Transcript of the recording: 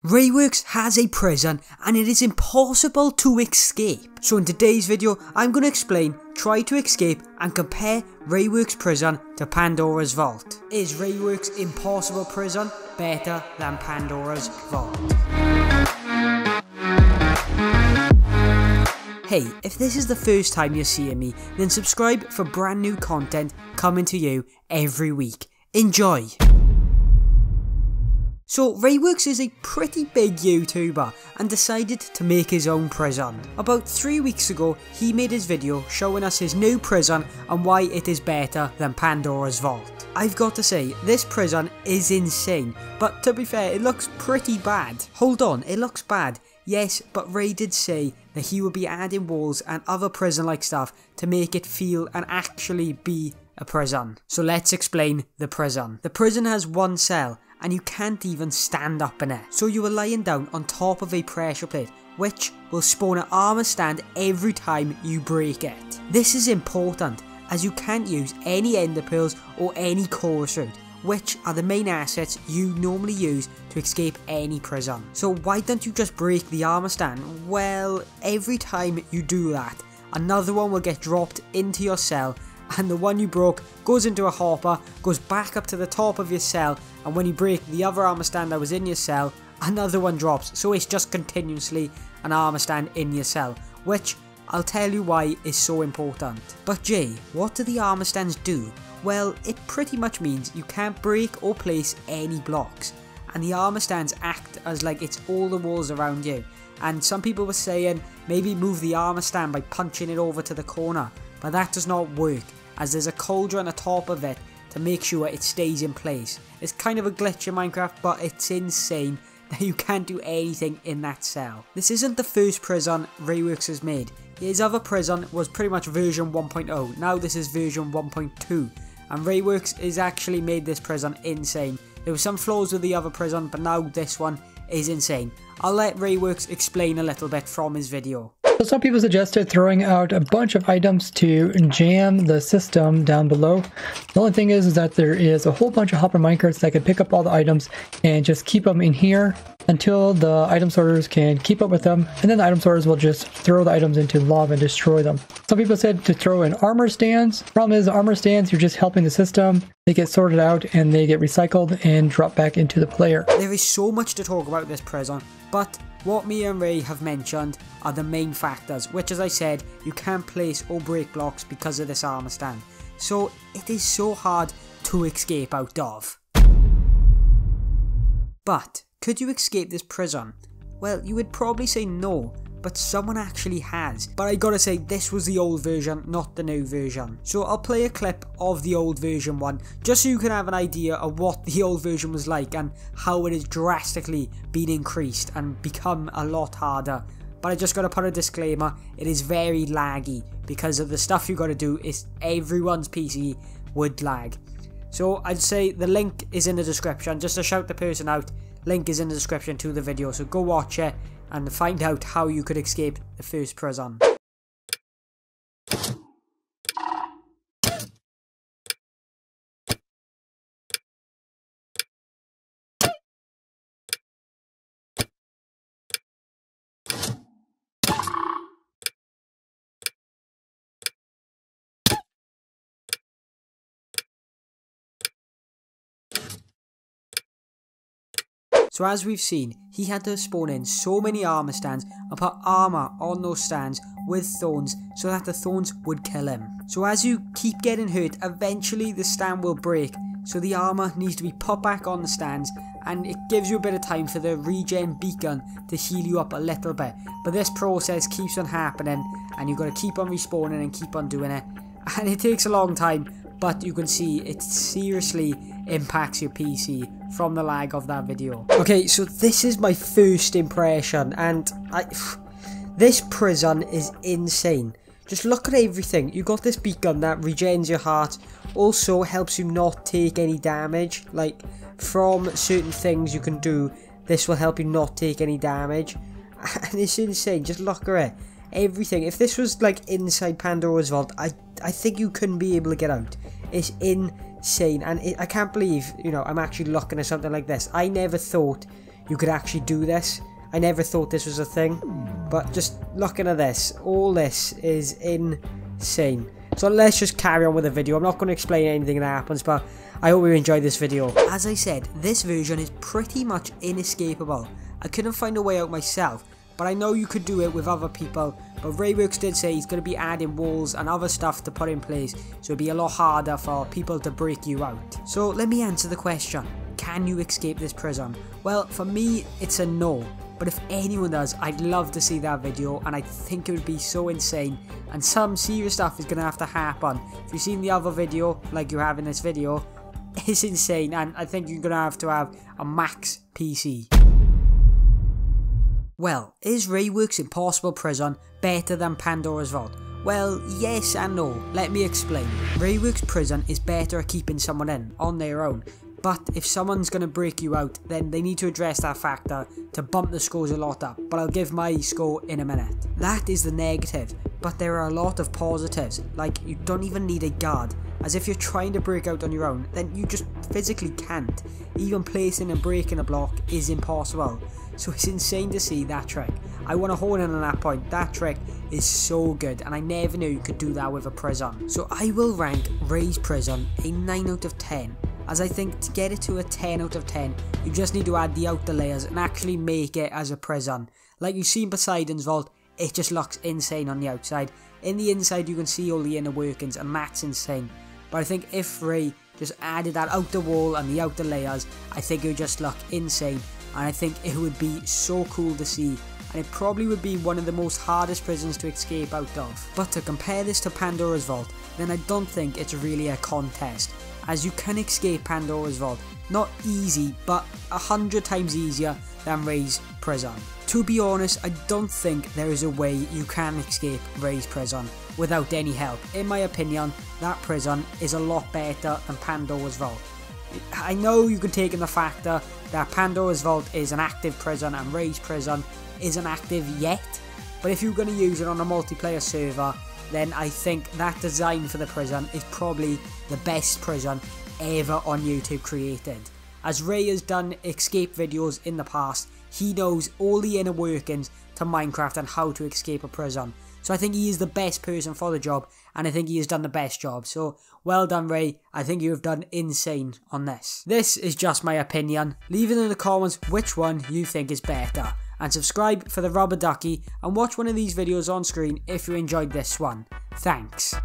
Rayworks has a prison and it is impossible to escape. So in today's video, I'm going to explain, try to escape and compare Rayworks prison to Pandora's Vault. Is Rayworks Impossible Prison better than Pandora's Vault? Hey, if this is the first time you're seeing me, then subscribe for brand new content coming to you every week. Enjoy! So Rayworks is a pretty big YouTuber and decided to make his own prison. About 3 weeks ago, he made his video showing us his new prison and why it is better than Pandora's Vault. I've got to say, this prison is insane, but to be fair, it looks pretty bad. Hold on, it looks bad. Yes, but Ray did say that he would be adding walls and other prison-like stuff to make it feel and actually be a prison. So let's explain the prison. The prison has one cell, and you can't even stand up in it. So you are lying down on top of a pressure plate, which will spawn an armor stand every time you break it. This is important, as you can't use any ender pearls or any chorus route, which are the main assets you normally use to escape any prison. So why don't you just break the armor stand? Well, every time you do that, another one will get dropped into your cell, and the one you broke goes into a hopper, goes back up to the top of your cell, and when you break the other armor stand that was in your cell, another one drops. So it's just continuously an armor stand in your cell, which I'll tell you why is so important. But Jay, what do the armor stands do? Well, it pretty much means you can't break or place any blocks, and the armor stands act as like it's all the walls around you. And some people were saying maybe move the armor stand by punching it over to the corner, but that does not work, as there's a cauldron on the top of it to make sure it stays in place. It's kind of a glitch in Minecraft, but it's insane that you can't do anything in that cell. This isn't the first prison Rayworks has made. His other prison was pretty much version 1.0, now this is version 1.2, and Rayworks has actually made this prison insane. There were some flaws with the other prison, but now this one is insane. I'll let Rayworks explain a little bit from his video. So some people suggested throwing out a bunch of items to jam the system down below. The only thing is that there is a whole bunch of hopper minecarts that can pick up all the items and just keep them in here until the item sorters can keep up with them, and then the item sorters will just throw the items into lava and destroy them. Some people said to throw in armor stands. Problem is, armor stands, you're just helping the system. They get sorted out and they get recycled and drop back into the player. There is so much to talk about this prison, but what me and Ray have mentioned are the main factors, which, as I said, you can't place or break blocks because of this armor stand. So it is so hard to escape out of. But could you escape this prison? Well, you would probably say no, but someone actually has. But I gotta say, this was the old version, not the new version. So I'll play a clip of the old version one, just so you can have an idea of what the old version was like and how it has drastically been increased and become a lot harder. But I just gotta put a disclaimer, it is very laggy because of the stuff you gotta do. Is everyone's PC would lag. So I'd say the link is in the description, just to shout the person out. Link is in the description to the video, so go watch it and find out how you could escape the first prison. So as we've seen, he had to spawn in so many armor stands and put armor on those stands with thorns so that the thorns would kill him. So as you keep getting hurt, eventually the stand will break, so the armor needs to be put back on the stands, and it gives you a bit of time for the regen beacon to heal you up a little bit. But this process keeps on happening and you've got to keep on respawning and keep on doing it, and it takes a long time, but you can see it seriously impacts your PC from the lag of that video. Okay, so this is my first impression, and this prison is insane. Just look at everything. You got this beacon that regens your heart, also helps you not take any damage, like from certain things you can do. This will help you not take any damage, and it's insane. Just look at it. Everything. If this was like inside Pandora's Vault, I think you couldn't be able to get out. It's insane, and I can't believe, you know, I'm actually looking at something like this. I never thought, you could actually do this. I never thought this was a thing, but just looking at this, all this is insane. So let's just carry on with the video. I'm not going to explain anything that happens, but I hope you enjoyed this video. As I said, this version is pretty much inescapable. I couldn't find a way out myself, but I know you could do it with other people. But Rayworks did say he's going to be adding walls and other stuff to put in place, so it'd be a lot harder for people to break you out. So let me answer the question. Can you escape this prison? Well, for me, it's a no. But if anyone does, I'd love to see that video, and I think it would be so insane. And some serious stuff is going to have to happen. If you've seen the other video, like you have in this video, it's insane, and I think you're going to have a max PC. Well, is Rayworks' Impossible Prison better than Pandora's Vault? Well, yes and no. Let me explain. Rayworks' prison is better at keeping someone in on their own. But if someone's going to break you out, then they need to address that factor to bump the scores a lot up. But I'll give my score in a minute. That is the negative, but there are a lot of positives. Like, you don't even need a guard. As if you're trying to break out on your own, then you just physically can't. Even placing and breaking a block is impossible. So it's insane to see that trick. I want to hone in on that point. That trick is so good, and I never knew you could do that with a prison. So I will rank Ray's prison a 9 out of 10. As I think to get it to a 10 out of 10, you just need to add the outer layers and actually make it as a prison. Like you see in Poesdions Vault, it just looks insane on the outside. In the inside you can see all the inner workings, and that's insane. But I think if Ray just added that outer wall and the outer layers, I think it would just look insane. And I think it would be so cool to see. And it probably would be one of the most hardest prisons to escape out of. But to compare this to Pandora's Vault, then I don't think it's really a contest, as you can escape Pandora's Vault. Not easy, but 100 times easier than Ray's prison. To be honest, I don't think there is a way you can escape Ray's prison without any help. In my opinion, that prison is a lot better than Pandora's Vault. I know you can take in the factor that Pandora's Vault is an active prison and Ray's prison isn't active yet, but if you're going to use it on a multiplayer server, then I think that design for the prison is probably the best prison ever on YouTube created. As Ray has done escape videos in the past, he knows all the inner workings to Minecraft and how to escape a prison. So I think he is the best person for the job, and I think he has done the best job. So well done, Ray. I think you have done insane on this. This is just my opinion. Leave it in the comments which one you think is better. And subscribe for the rubber ducky, and watch one of these videos on screen if you enjoyed this one. Thanks.